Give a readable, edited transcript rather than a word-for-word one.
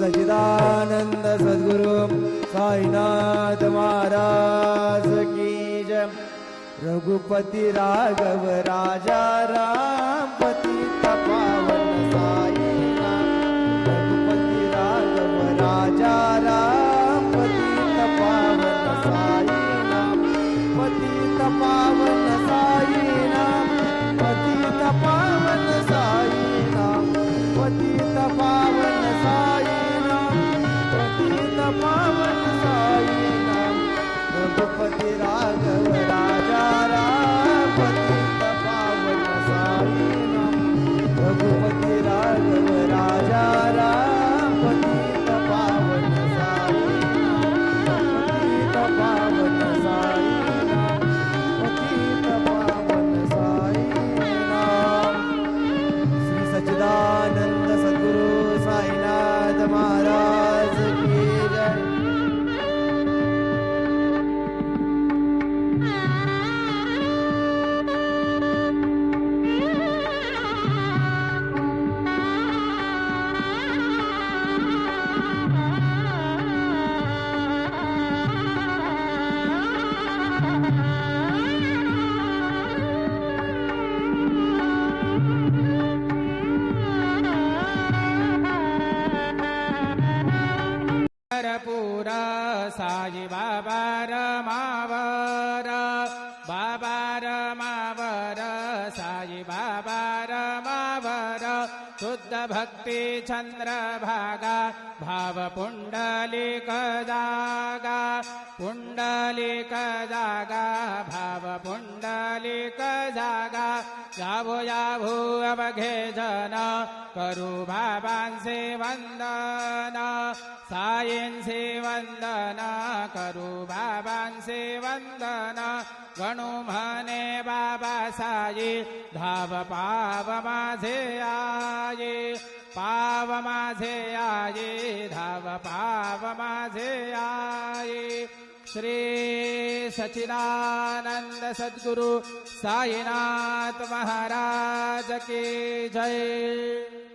सच्चिदानंद सद्गुरु साईनाथ महाराज की जय। रघुपति राघव राजा राम पतित पावन साईनाथ। रघुपति राघव राजा राम पतित पावन साईनाथ। पतित पावन साईनाथ। पतित पावन साईनाथ। पतित पावन साईनाथ। पतित पावन साईनाथ। रघुपति राघव राजा राम पतित पावन साईनाथ। रघुपति राघव राजा राम पतित पावन साईनाथ। पतित पावन साईनाथ। पतित पावन साईनाथ। श्री सच्चिदानंद सद्गुरु साईनाथ महाराज की जय। पूरा साई बाबा रमावर बाबा रमावर साई बाबा रमावर शुद्ध भक्ति चंद्र भागा भाव पुंडलिक जागा पुंडलिक जागा भाव पुंडलिक जागा याभो याभो अवघे जन करू बाबांचे वंदन सायेंचे वंदन करू बाबांचे वंदन गणू म्हणे बाबा साई धाव पाव माझे आये पाव माझे आये धाव पाव माझे आये। श्री सच्चिदानंद सद्गुरु साईनाथ महाराज की जय।